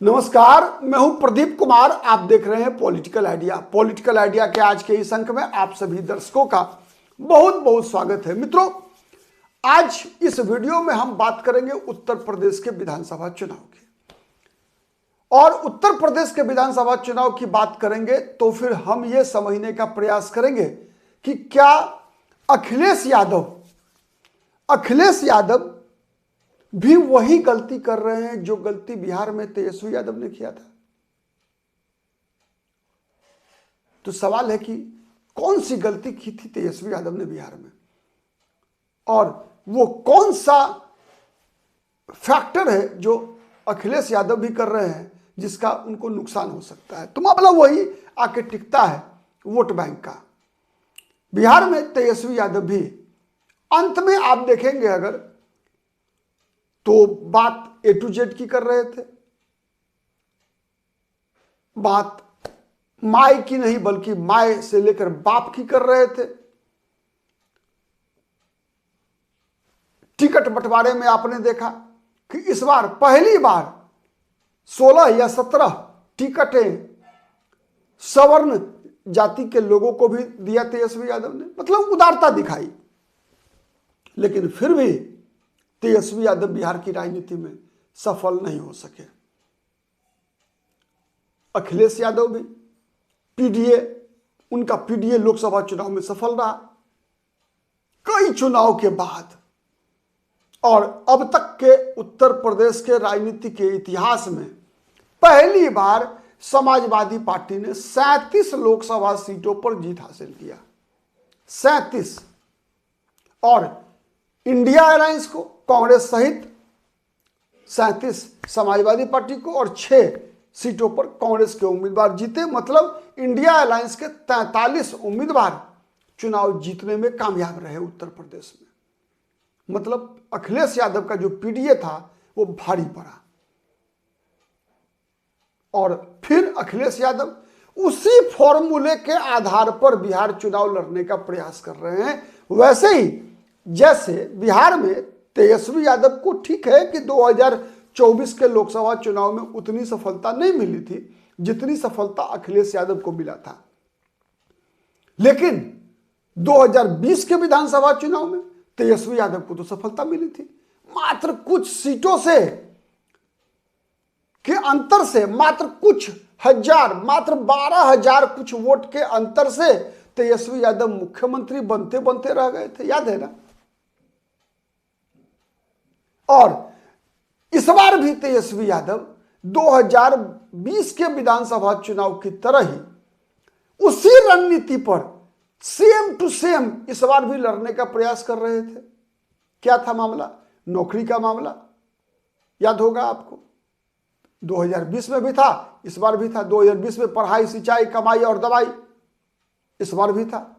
नमस्कार, मैं हूं प्रदीप कुमार। आप देख रहे हैं पॉलिटिकल आइडिया। पॉलिटिकल आइडिया के आज के इस अंक में आप सभी दर्शकों का बहुत बहुत स्वागत है। मित्रों, आज इस वीडियो में हम बात करेंगे उत्तर प्रदेश के विधानसभा चुनाव की। और उत्तर प्रदेश के विधानसभा चुनाव की बात करेंगे तो फिर हम ये समझने का प्रयास करेंगे कि क्या अखिलेश यादव भी वही गलती कर रहे हैं जो गलती बिहार में तेजस्वी यादव ने किया था। तो सवाल है कि कौन सी गलती की थी तेजस्वी यादव ने बिहार में, और वो कौन सा फैक्टर है जो अखिलेश यादव भी कर रहे हैं जिसका उनको नुकसान हो सकता है। तो मामला वही आके टिकता है वोट बैंक का। बिहार में तेजस्वी यादव भी अंत में आप देखेंगे अगर तो बात A to Z की कर रहे थे, बात माय की नहीं बल्कि माय से लेकर बाप की कर रहे थे। टिकट बंटवारे में आपने देखा कि इस बार पहली बार 16 या 17 टिकटें सवर्ण जाति के लोगों को भी दिया तेजस्वी यादव ने, मतलब उदारता दिखाई। लेकिन फिर भी तेजस्वी यादव बिहार की राजनीति में सफल नहीं हो सके। अखिलेश यादव भी उनका पीडीए लोकसभा चुनाव में सफल रहा कई चुनाव के बाद। और अब तक के उत्तर प्रदेश के राजनीति के इतिहास में पहली बार समाजवादी पार्टी ने 37 लोकसभा सीटों पर जीत हासिल किया, 37। और इंडिया अलायंस को, कांग्रेस सहित 37, समाजवादी पार्टी को, और 6 सीटों पर कांग्रेस के उम्मीदवार जीते। मतलब इंडिया अलायंस के 43 उम्मीदवार चुनाव जीतने में कामयाब रहे उत्तर प्रदेश में। मतलब अखिलेश यादव का जो पीडीए था वो भारी पड़ा। और फिर अखिलेश यादव उसी फॉर्मूले के आधार पर बिहार चुनाव लड़ने का प्रयास कर रहे हैं। वैसे ही जैसे बिहार में तेजस्वी यादव को ठीक है कि 2024 के लोकसभा चुनाव में उतनी सफलता नहीं मिली थी जितनी सफलता अखिलेश यादव को मिला था, लेकिन 2020 के विधानसभा चुनाव में तेजस्वी यादव को तो सफलता मिली थी। मात्र कुछ सीटों से के अंतर से, मात्र कुछ हजार, मात्र 12,000 कुछ वोट के अंतर से तेजस्वी यादव मुख्यमंत्री बनते बनते रह गए थे, याद है ना। और इस बार भी तेजस्वी यादव 2020 के विधानसभा चुनाव की तरह ही उसी रणनीति पर सेम टू सेम इस बार भी लड़ने का प्रयास कर रहे थे। क्या था मामला? नौकरी का मामला, याद होगा आपको। 2020 में भी था, इस बार भी था। 2020 में पढ़ाई, सिंचाई, कमाई और दवाई, इस बार भी था।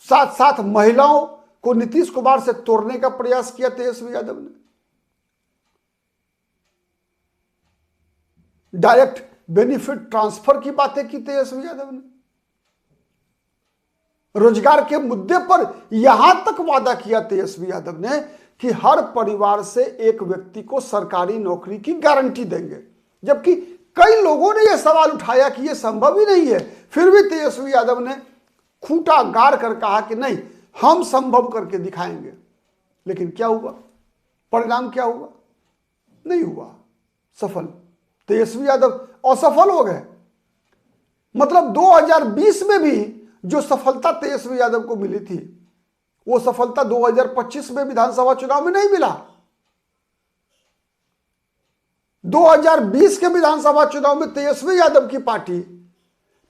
साथ साथ महिलाओं को नीतीश कुमार से तोड़ने का प्रयास किया तेजस्वी यादव ने। डायरेक्ट बेनिफिट ट्रांसफर की बातें की तेजस्वी यादव ने। रोजगार के मुद्दे पर यहां तक वादा किया तेजस्वी यादव ने कि हर परिवार से एक व्यक्ति को सरकारी नौकरी की गारंटी देंगे, जबकि कई लोगों ने यह सवाल उठाया कि यह संभव ही नहीं है। फिर भी तेजस्वी यादव ने खूंटा गाड़ कर कहा कि नहीं, हम संभव करके दिखाएंगे। लेकिन क्या हुआ? परिणाम क्या हुआ? नहीं हुआ सफल। तेजस्वी यादव असफल हो गए। मतलब 2020 में भी जो सफलता तेजस्वी यादव को मिली थी वो सफलता 2025 में विधानसभा चुनाव में नहीं मिला। 2020 के विधानसभा चुनाव में तेजस्वी यादव की पार्टी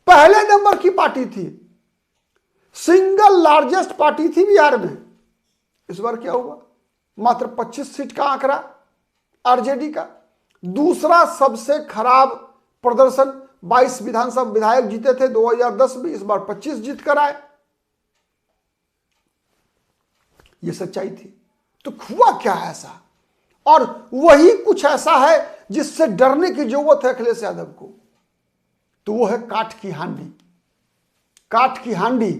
पहले नंबर की पार्टी थी, सिंगल लार्जेस्ट पार्टी थी बिहार में। इस बार क्या हुआ? मात्र 25 सीट का आंकड़ा आरजेडी का। दूसरा सबसे खराब प्रदर्शन, 22 विधानसभा विधायक जीते थे 2010 में, इस बार 25 जीत कर आए। यह सच्चाई थी। तो हुआ क्या ऐसा? और वही कुछ ऐसा है जिससे डरने की जरूरत है अखिलेश यादव को। तो वो है काठ की हांडी। काठ की हांडी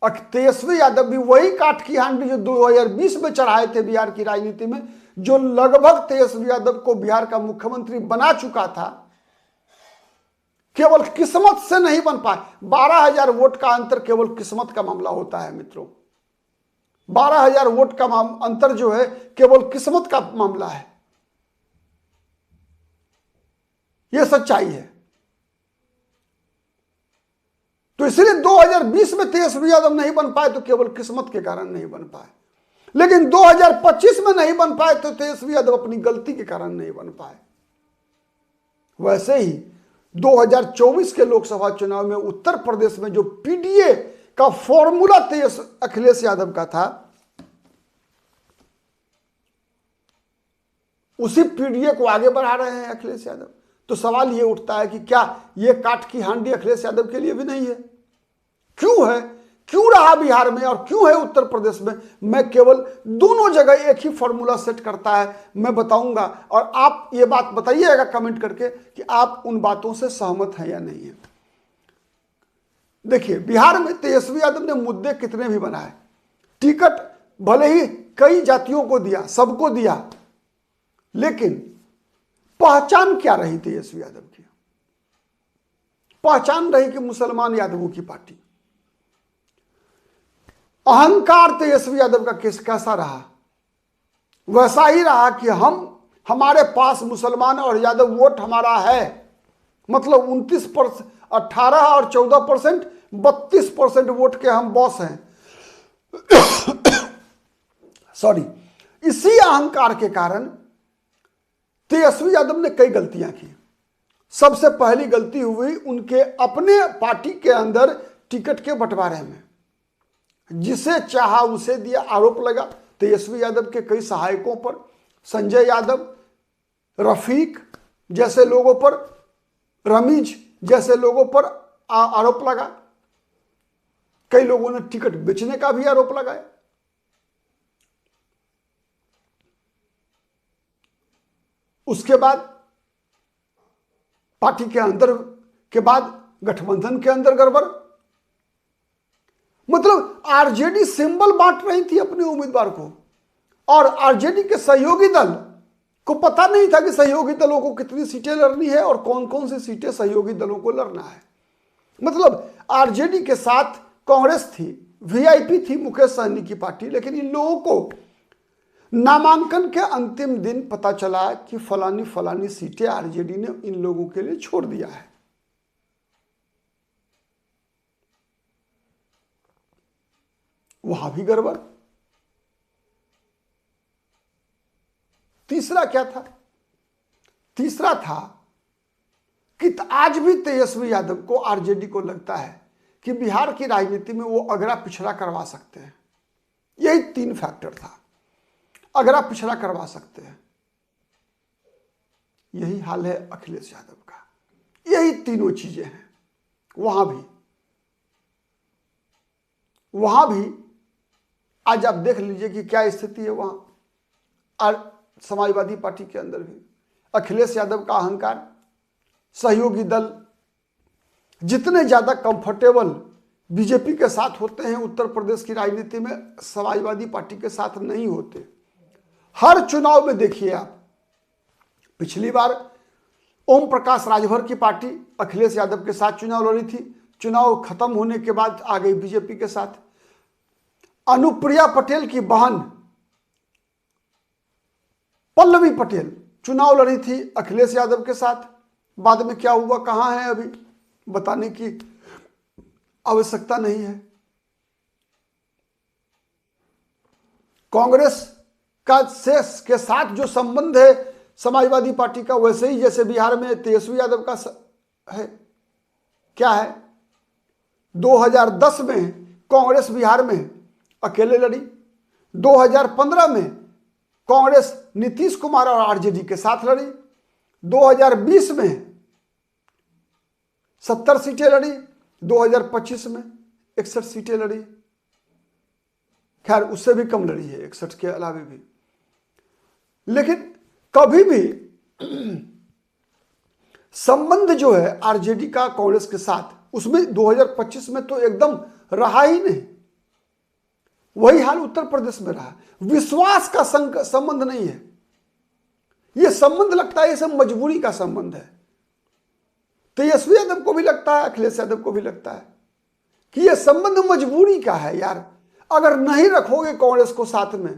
तेजस्वी यादव भी वही काठ की हांडी जो 2020 में चढ़ाए थे बिहार की राजनीति में, जो लगभग तेजस्वी यादव को बिहार का मुख्यमंत्री बना चुका था, केवल किस्मत से नहीं बन पाए। 12,000 वोट का अंतर केवल किस्मत का मामला होता है मित्रों। 12,000 वोट का अंतर जो है केवल किस्मत का मामला है, यह सच्चाई है। तो इसलिए 2020 में तेजस्वी यादव नहीं बन पाए तो केवल किस्मत के कारण नहीं बन पाए, लेकिन 2025 में नहीं बन पाए तो तेजस्वी यादव अपनी गलती के कारण नहीं बन पाए। वैसे ही 2024 के लोकसभा चुनाव में उत्तर प्रदेश में जो पीडीए का फॉर्मूला अखिलेश यादव का था, उसी पीडीए को आगे बढ़ा रहे हैं अखिलेश यादव। तो सवाल यह उठता है कि क्या यह काठ की हांडी अखिलेश यादव के लिए भी नहीं है? क्यों है, क्यों रहा बिहार में और क्यों है उत्तर प्रदेश में? मैं केवल दोनों जगह एक ही फॉर्मूला सेट करता है, मैं बताऊंगा, और आप ये बात बताइएगा कमेंट करके कि आप उन बातों से सहमत हैं या नहीं है। देखिए, बिहार में तेजस्वी यादव ने मुद्दे कितने भी बनाए, टिकट भले ही कई जातियों को दिया, सबको दिया, लेकिन पहचान क्या रही तेजस्वी यादव की? पहचान रही कि मुसलमान यादवों की पार्टी। अहंकार तेजस्वी यादव का कैसा रहा? वैसा ही रहा कि हमारे पास मुसलमान और यादव वोट हमारा है, मतलब 29%, 18 और 14%, 32% वोट के हम बॉस हैं। सॉरी, इसी अहंकार के कारण तेजस्वी यादव ने कई गलतियां की। सबसे पहली गलती हुई उनके अपने पार्टी के अंदर टिकट के बंटवारे में, जिसे चाहा उसे दिया। आरोप लगा तेजस्वी यादव के कई सहायकों पर, संजय यादव, रफीक जैसे लोगों पर, रमीज जैसे लोगों पर आरोप लगा। कई लोगों ने टिकट बेचने का भी आरोप लगाया। उसके बाद पार्टी के अंदर के बाद गठबंधन के अंदर गड़बड़, मतलब आरजेडी सिंबल बांट रही थी अपने उम्मीदवार को, और आरजेडी के सहयोगी दल को पता नहीं था कि सहयोगी दलों को कितनी सीटें लड़नी है और कौन कौन सी सीटें सहयोगी दलों को लड़ना है। मतलब आरजेडी के साथ कांग्रेस थी, वीआईपी थी मुकेश सहनी की पार्टी, लेकिन इन लोगों को नामांकन के अंतिम दिन पता चला कि फलानी फलानी सीटें आरजेडी ने इन लोगों के लिए छोड़ दिया है। वहां भी गड़बड़। तीसरा क्या था? तीसरा था कि आज भी तेजस्वी यादव को, आरजेडी को लगता है कि बिहार की राजनीति में वो अगड़ा पिछड़ा करवा सकते हैं। यही 3 फैक्टर था, अगड़ा पिछड़ा करवा सकते हैं। यही हाल है अखिलेश यादव का, यही तीनों चीजें हैं। वहां भी आज आप देख लीजिए कि क्या स्थिति है वहां, और समाजवादी पार्टी के अंदर भी अखिलेश यादव का अहंकार। सहयोगी दल जितने ज्यादा कंफर्टेबल बीजेपी के साथ होते हैं उत्तर प्रदेश की राजनीति में, समाजवादी पार्टी के साथ नहीं होते। हर चुनाव में देखिए आप, पिछली बार ओम प्रकाश राजभर की पार्टी अखिलेश यादव के साथ चुनाव लड़ी थी, चुनाव खत्म होने के बाद आ गई बीजेपी के साथ। अनुप्रिया पटेल की बहन पल्लवी पटेल चुनाव लड़ी थी अखिलेश यादव के साथ। बाद में क्या हुआ, कहां है, अभी बताने की आवश्यकता नहीं है। कांग्रेस का के साथ जो संबंध है समाजवादी पार्टी का, वैसे ही जैसे बिहार में तेजस्वी यादव का है। क्या है, 2010 में कांग्रेस बिहार में अकेले लड़ी, 2015 में कांग्रेस नीतीश कुमार और आरजेडी के साथ लड़ी, 2020 में 70 सीटें लड़ी, 2025 में 61 सीटें लड़ी। खैर उससे भी कम लड़ी है 61 के अलावे भी। लेकिन कभी भी संबंध जो है आरजेडी का कांग्रेस के साथ, उसमें 2025 में तो एकदम रहा ही नहीं। वही हाल उत्तर प्रदेश में रहा। विश्वास का संबंध नहीं है, यह संबंध लगता है ये सब मजबूरी का संबंध है। तेजस्वी यादव को भी लगता है, अखिलेश यादव को भी लगता है कि यह संबंध मजबूरी का है। यार अगर नहीं रखोगे कांग्रेस को साथ में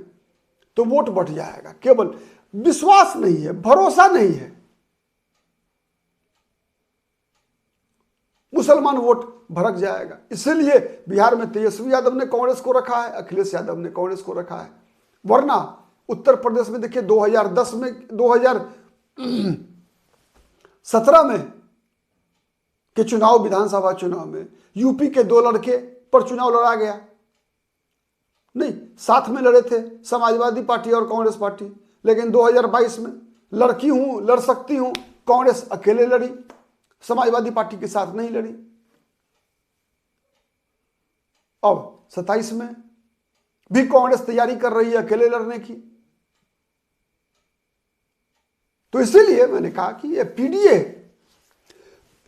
तो वोट बढ़ जाएगा। केवल विश्वास नहीं है, भरोसा नहीं है, मुसलमान वोट भड़क जाएगा। इसीलिए बिहार में तेजस्वी यादव ने कांग्रेस को रखा है, अखिलेश यादव ने कांग्रेस को रखा है। वरना उत्तर प्रदेश में देखिए 2010 में 2017 में के चुनाव, विधानसभा चुनाव में यूपी के 2 लड़के पर चुनाव लड़ा गया। नहीं, साथ में लड़े थे समाजवादी पार्टी और कांग्रेस पार्टी, लेकिन 2022 में लड़की हूं, लड़ सकती हूं, कांग्रेस अकेले लड़ी, समाजवादी पार्टी के साथ नहीं लड़ी। अब 27 में भी कांग्रेस तैयारी कर रही है अकेले लड़ने की। तो इसीलिए मैंने कहा कि ये पीडीए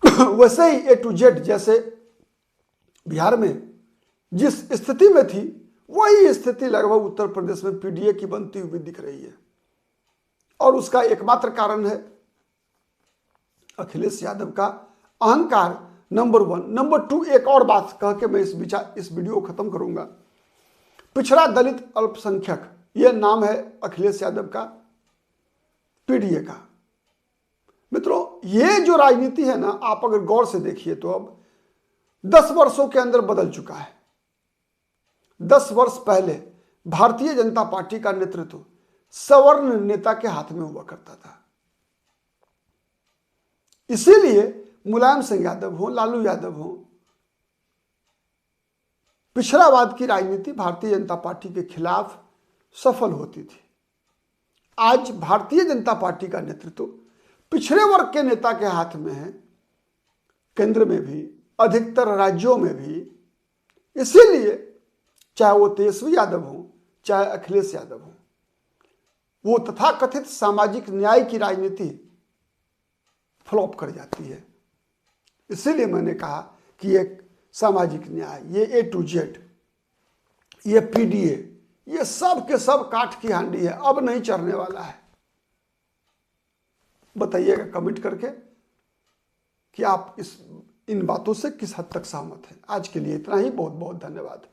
वैसे ही A to Z जैसे बिहार में जिस स्थिति में थी वही स्थिति लगभग उत्तर प्रदेश में पीडीए की बनती हुई दिख रही है। और उसका एकमात्र कारण है अखिलेश यादव का अहंकार, नंबर 1। नंबर 2, एक और बात कह के मैं इस वीडियो को खत्म करूंगा। पिछड़ा दलित अल्पसंख्यक, यह नाम है अखिलेश यादव का, पीडीए का। मित्रों, ये जो राजनीति है ना, आप अगर गौर से देखिए तो अब 10 वर्षों के अंदर बदल चुका है। 10 वर्ष पहले भारतीय जनता पार्टी का नेतृत्व सवर्ण नेता के हाथ में हुआ करता था। इसीलिए मुलायम सिंह यादव हो, लालू यादव हो, पिछड़ावाद की राजनीति भारतीय जनता पार्टी के खिलाफ सफल होती थी। आज भारतीय जनता पार्टी का नेतृत्व पिछड़े वर्ग के नेता के हाथ में है, केंद्र में भी, अधिकतर राज्यों में भी। इसीलिए चाहे वो तेजस्वी यादव हो, चाहे अखिलेश यादव हो, वो तथाकथित सामाजिक न्याय की राजनीति फ्लॉप कर जाती है। इसीलिए मैंने कहा कि ये सामाजिक न्याय, ये A to Z, ये पीडीए, ये सब के सब काठ की हांडी है, अब नहीं चढ़ने वाला है। बताइएगा कमेंट करके कि आप इन बातों से किस हद तक सहमत हैं। आज के लिए इतना ही, बहुत बहुत धन्यवाद।